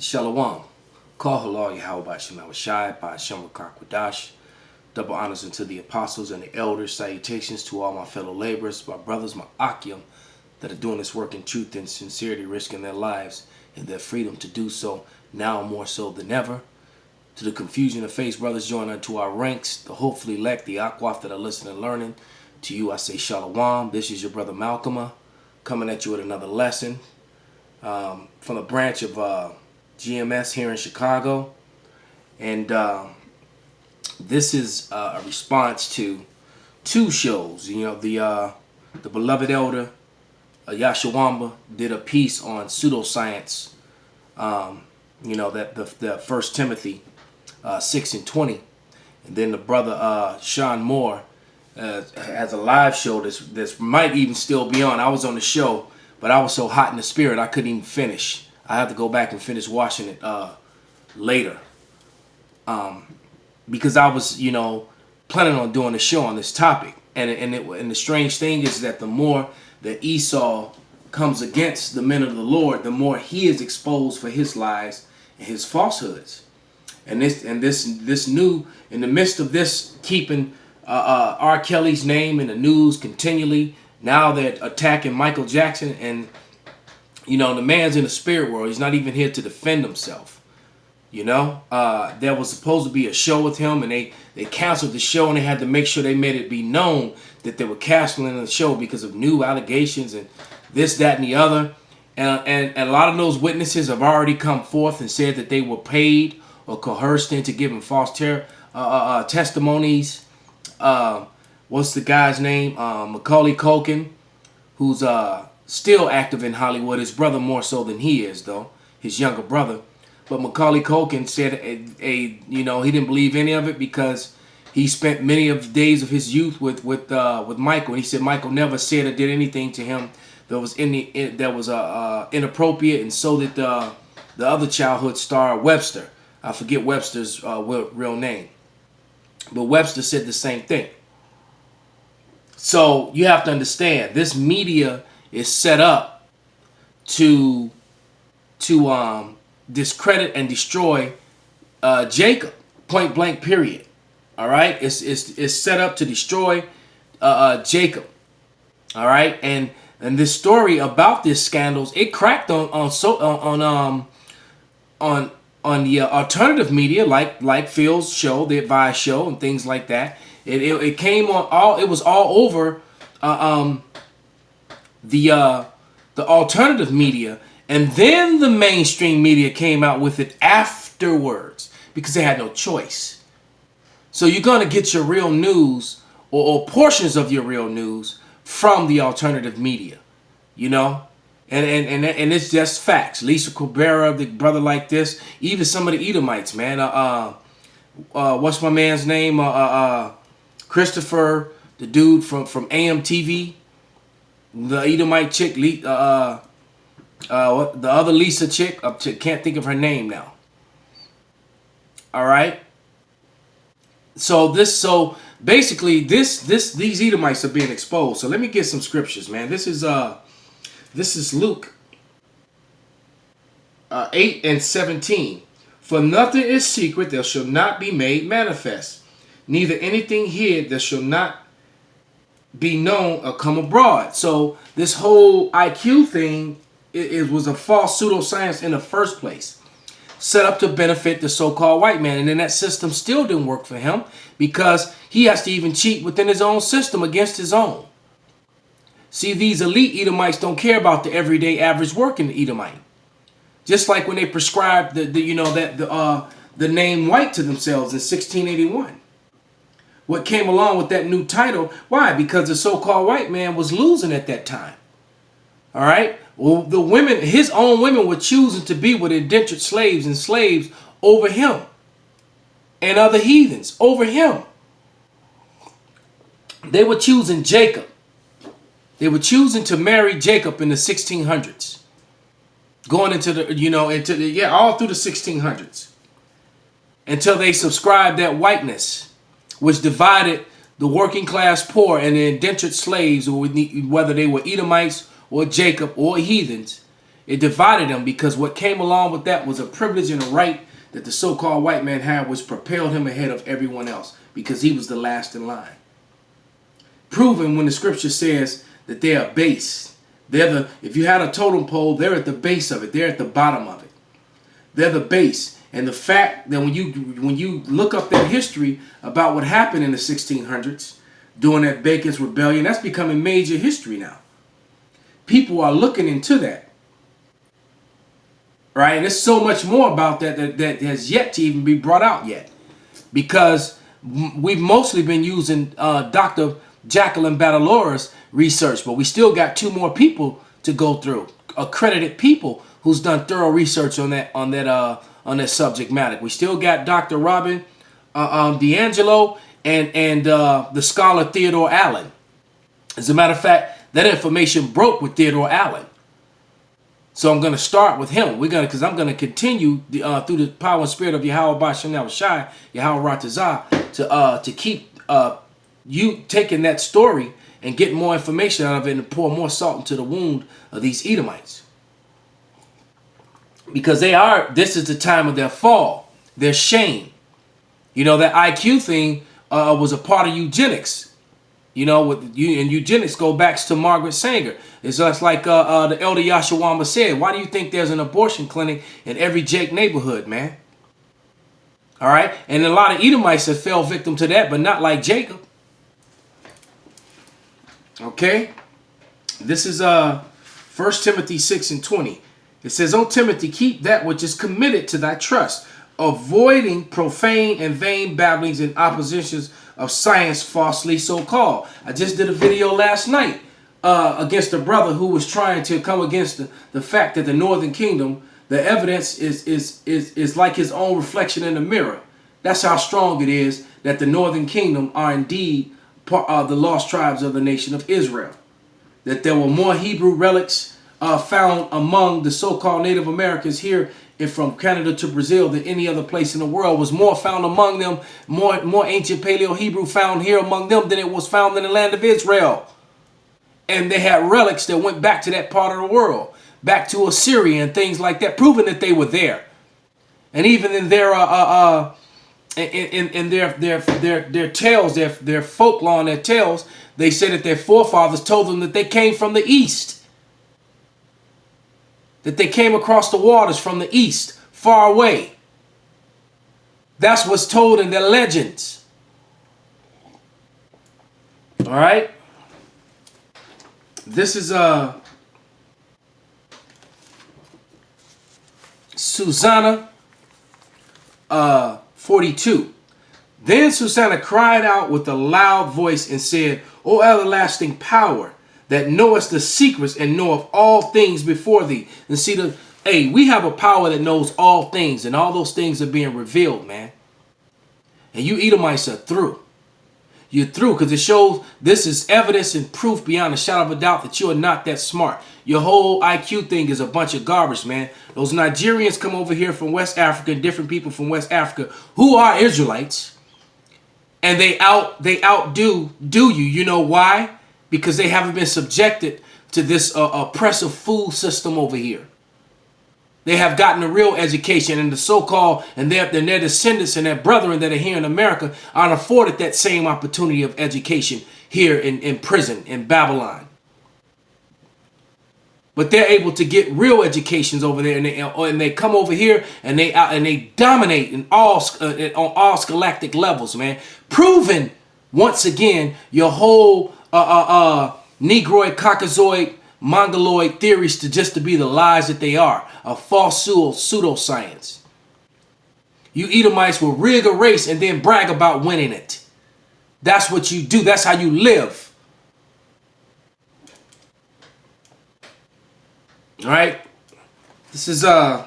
Shalom. Call halal Yahweh Shema Shai by Shem Kwadash. Double honors unto the apostles and the elders. Salutations to all my fellow laborers, my brothers, my Akim, that are doing this work in truth and sincerity, risking their lives and their freedom to do so, now more so than ever. To the confusion of faith, brothers, join unto our ranks, the hopefully elect, the Akwaf that are listening and learning. To you I say Shalom. This is your brother Malcolm, coming at you with another lesson from the branch of GMS here in Chicago. And this is a response to two shows. You know, the beloved elder Yashawamba did a piece on pseudoscience, you know, that the 1 Timothy 6:20. And then the brother Sean Moore has a live show this might even still be on. I was on the show, but I was so hot in the spirit I couldn't even finish. I have to go back and finish watching it later, because I was, you know, planning on doing a show on this topic. And the strange thing is that the more that Esau comes against the men of the Lord, the more he is exposed for his lies and his falsehoods. And this new, in the midst of this, keeping R. Kelly's name in the news continually. Now they're attacking Michael Jackson, and you know, the man's in the spirit world. He's not even here to defend himself. You know, there was supposed to be a show with him, and they canceled the show, and they had to make sure they made it be known that they were canceling the show because of new allegations and this, that, and the other. And a lot of those witnesses have already come forth and said that they were paid or coerced into giving false testimonies. What's the guy's name? Macaulay Culkin, who's still active in Hollywood. His brother more so than he is, though. His younger brother. But Macaulay Culkin said, you know, he didn't believe any of it because he spent many of the days of his youth with Michael. And he said Michael never said or did anything to him that was inappropriate, and so did the other childhood star, Webster. I forget Webster's real name. But Webster said the same thing. So you have to understand, this media is set up to discredit and destroy Jacob, point blank, period. All right, it's set up to destroy Jacob. All right, and this story about this scandals, it cracked on the alternative media, like Phil's show, the Advice Show, and things like that. It came on it was all over the alternative media, and then the mainstream media came out with it afterwards because they had no choice. So you're gonna get your real news or portions of your real news from the alternative media, you know, and it's just facts. Lisa Cabrera, the brother like this, even some of the Edomites, man. What's my man's name? Christopher, the dude from AMTV, the Edomite chick, the other Lisa chick, can't think of her name now. All right. So basically these Edomites are being exposed. So let me get some scriptures, man. This is Luke 8:17. For nothing is secret that shall not be made manifest, neither anything hid that shall not be known or come abroad. So this whole IQ thing, it was a false pseudoscience in the first place, set up to benefit the so-called white man. And then that system still didn't work for him because he has to even cheat within his own system against his own. See, these elite Edomites don't care about the everyday average working Edomite. Just like when they prescribed the name white to themselves in 1681. What came along with that new title? Why? Because the so-called white man was losing at that time. All right. Well, the women, his own women, were choosing to be with indentured slaves and slaves over him, and other heathens over him. They were choosing Jacob. They were choosing to marry Jacob in the 1600s, going into the all through the 1600s, until they subscribed that whiteness, which divided the working class poor and the indentured slaves, whether they were Edomites or Jacob or heathens. It divided them because what came along with that was a privilege and a right that the so-called white man had, which propelled him ahead of everyone else because he was the last in line. Proven when the scripture says that they are base. If you had a totem pole, they're at the base of it. They're at the bottom of it. They're the base. And the fact that when you look up that history about what happened in the 1600s during that Bacon's Rebellion, that's becoming major history now. People are looking into that. Right? And there's so much more about that has yet to even be brought out yet. Because we've mostly been using Dr. Jacqueline Battalora's research, but we still got 2 more people to go through. Accredited people who's done thorough research on that subject matter. We still got Dr. Robin D'Angelo and the scholar Theodore Allen. As a matter of fact, that information broke with Theodore Allen. So I'm going to start with him. Because I'm going to continue through the power and spirit of Yahweh Bashem Shai, Yahweh Ratazah, to keep you taking that story and getting more information out of it and pour more salt into the wound of these Edomites. Because this is the time of their fall, their shame. You know, that IQ thing was a part of eugenics. You know, and eugenics go back to Margaret Sanger. It's just like the elder Yashawama said, why do you think there's an abortion clinic in every Jake neighborhood, man? All right? And a lot of Edomites have fell victim to that, but not like Jacob. Okay? This is 1 Timothy 6:20. It says, O Timothy, keep that which is committed to thy trust, avoiding profane and vain babblings and oppositions of science falsely so called. I just did a video last night against a brother who was trying to come against the fact that the Northern Kingdom, the evidence is like his own reflection in the mirror. That's how strong it is that the Northern Kingdom are indeed the lost tribes of the nation of Israel. That there were more Hebrew relics found among the so-called Native Americans here and from Canada to Brazil than any other place in the world. Was more found among them, more ancient Paleo-Hebrew found here among them than it was found in the land of Israel. And they had relics that went back to that part of the world, back to Assyria and things like that, proving that they were there. And even in their their tales, their folklore and their tales, they said that their forefathers told them that they came from the east. That they came across the waters from the east, far away. That's what's told in their legends. All right? This is Susanna 42. Then Susanna cried out with a loud voice and said, O everlasting power, that knowest the secrets and knoweth all things before thee. And see, we have a power that knows all things, and all those things are being revealed, man. And you Edomites are through. You're through, because it shows this is evidence and proof beyond a shadow of a doubt that you are not that smart. Your whole IQ thing is a bunch of garbage, man. Those Nigerians come over here from West Africa, and different people from West Africa who are Israelites, and they outdo you. You know why? Because they haven't been subjected to this oppressive food system over here. They have gotten a real education, and the so-called, and their descendants and their brethren that are here in America aren't afforded that same opportunity of education here in prison in Babylon. But they're able to get real educations over there, and they come over here and they dominate on all scholastic levels, man. Proving once again your whole Negroid, Caucasoid, Mongoloid theories to be the lies that they are, a false pseudoscience. You Edomites will rig a race and then brag about winning it. That's what you do. That's how you live. All right. This is let's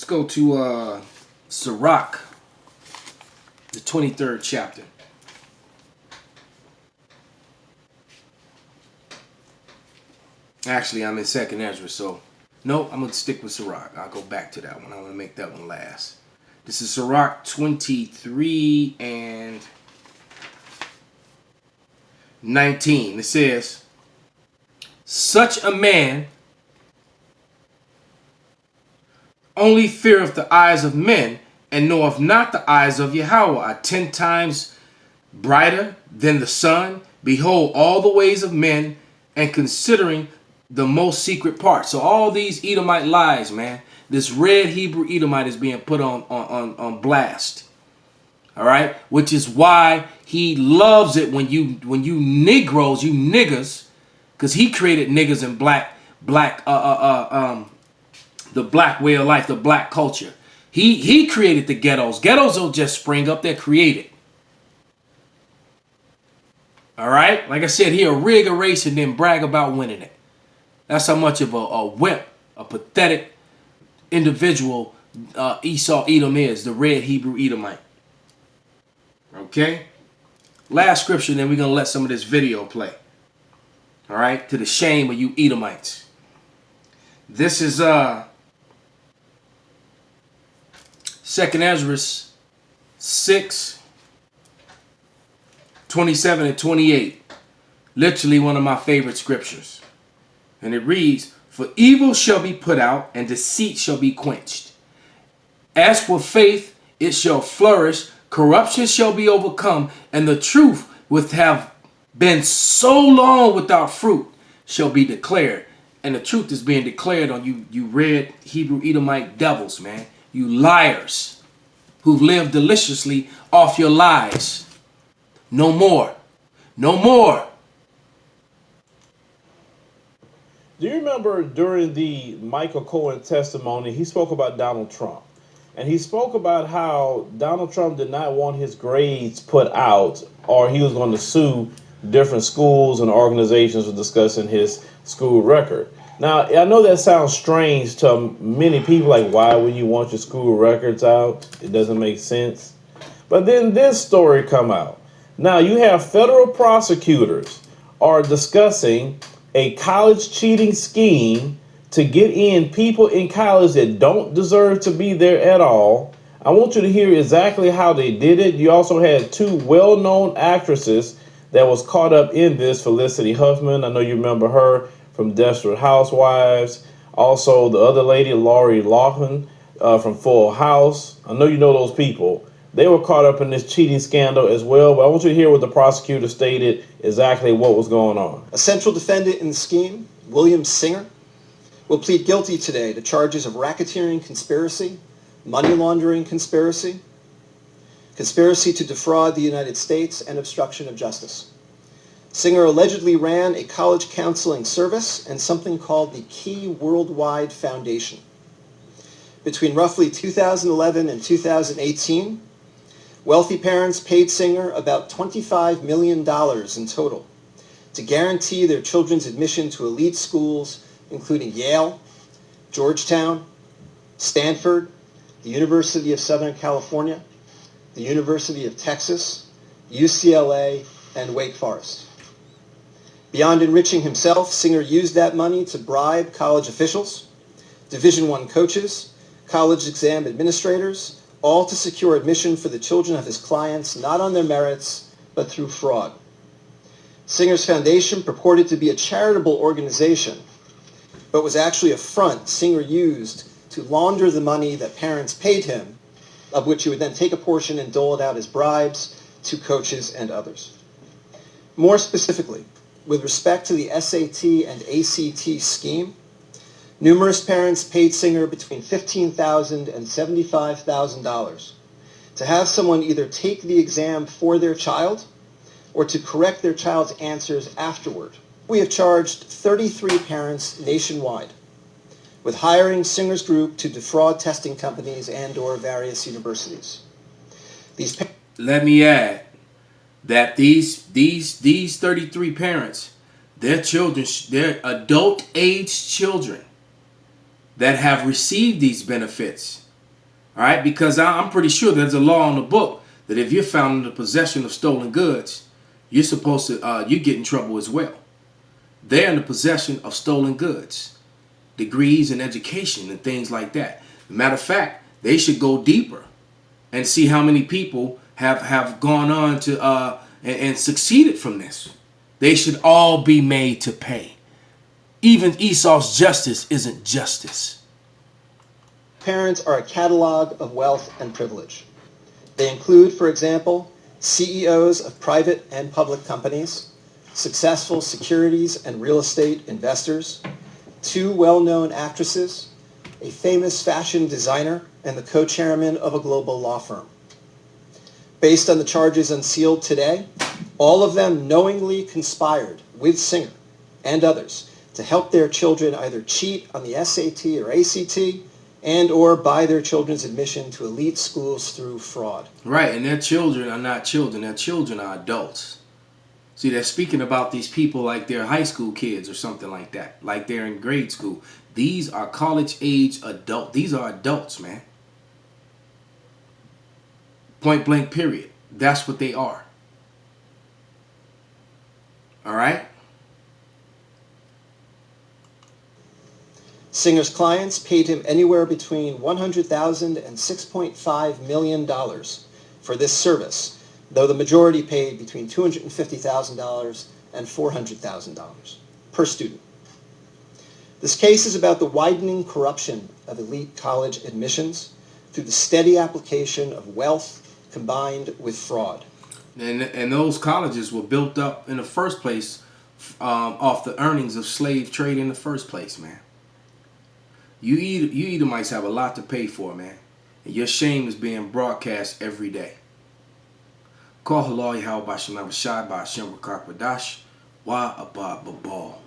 go to Sirach, the 23rd chapter. Actually, I'm in 2nd Ezra, so no, I'm going to stick with Sirach. I'll go back to that one. I'm going to make that one last. This is Sirach 23 and 19. It says, Such a man only feareth the eyes of men, and knoweth not the eyes of Yahweh are 10 times brighter than the sun. Behold, all the ways of men, and considering the most secret parts. So all these Edomite lies, man. This red Hebrew Edomite is being put on blast. All right, which is why he loves it when you Negroes, you niggas, because he created niggas and the black way of life, the black culture. He created the ghettos. Ghettos don't just spring up; they're created. All right, like I said, he'll rig a race and then brag about winning it. That's how much of a wimp, a pathetic individual Esau Edom is, the red Hebrew Edomite. Okay, last scripture, then we're gonna let some of this video play. All right, to the shame of you Edomites. This is 2nd Ezra 6:27 and 28. Literally one of my favorite scriptures. And it reads, "For evil shall be put out, and deceit shall be quenched. As for faith, it shall flourish. Corruption shall be overcome, and the truth, which have been so long without fruit, shall be declared." And the truth is being declared on you red Hebrew Edomite devils, man. You liars who've lived deliciously off your lies. No more. No more. Do you remember during the Michael Cohen testimony, he spoke about Donald Trump. And he spoke about how Donald Trump did not want his grades put out, or he was going to sue different schools and organizations for discussing his school record. Now, I know that sounds strange to many people, like, why would you want your school records out? It doesn't make sense. But then this story come out. Now, you have federal prosecutors are discussing a college cheating scheme to get in people in college that don't deserve to be there at all. I want you to hear exactly how they did it. You also had 2 well-known actresses that was caught up in this. Felicity Huffman, I know you remember her from Desperate Housewives. Also, the other lady, Lori Loughlin, from Full House. I know you know those people. They were caught up in this cheating scandal as well, but I want you to hear what the prosecutor stated, exactly what was going on. A central defendant in the scheme, William Singer, will plead guilty today to charges of racketeering conspiracy, money laundering conspiracy, conspiracy to defraud the United States, and obstruction of justice. Singer allegedly ran a college counseling service and something called the Key Worldwide Foundation. Between roughly 2011 and 2018, wealthy parents paid Singer about $25 million in total to guarantee their children's admission to elite schools, including Yale, Georgetown, Stanford, the University of Southern California, the University of Texas, UCLA, and Wake Forest. Beyond enriching himself, Singer used that money to bribe college officials, Division I coaches, college exam administrators, all to secure admission for the children of his clients, not on their merits, but through fraud. Singer's foundation purported to be a charitable organization, but was actually a front Singer used to launder the money that parents paid him, of which he would then take a portion and dole it out as bribes to coaches and others. More specifically, with respect to the SAT and ACT scheme, numerous parents paid Singer between $15,000 and $75,000 to have someone either take the exam for their child or to correct their child's answers afterward. We have charged 33 parents nationwide with hiring Singer's group to defraud testing companies and/or various universities. Let me add that these 33 parents, their children, their adult-aged children that have received these benefits, all right? Because I'm pretty sure there's a law in the book that if you're found in the possession of stolen goods, you're supposed to, you get in trouble as well. They're in the possession of stolen goods, degrees and education and things like that. Matter of fact, they should go deeper and see how many people have gone on to and succeeded from this. They should all be made to pay. Even Esau's justice isn't justice. Parents are a catalog of wealth and privilege. They include, for example, CEOs of private and public companies, successful securities and real estate investors, 2 well-known actresses, a famous fashion designer, and the co-chairman of a global law firm. Based on the charges unsealed today, all of them knowingly conspired with Singer and others to help their children either cheat on the SAT or ACT and or buy their children's admission to elite schools through fraud. Right, and their children are not children. Their children are adults. See, they're speaking about these people like they're high school kids or something like that, like they're in grade school. These are college-age adults. These are adults, man. Point blank, period. That's what they are. All right? Singer's clients paid him anywhere between $100,000 and $6.5 million for this service, though the majority paid between $250,000 and $400,000 per student. This case is about the widening corruption of elite college admissions through the steady application of wealth combined with fraud. And those colleges were built up in the first place off the earnings of slave trade in the first place, man. You Edomites have a lot to pay for, man. And your shame is being broadcast every day. Call halal Yahweh Bashim Abashai by Hashem Rakak Wadash. Wa Abba Babal.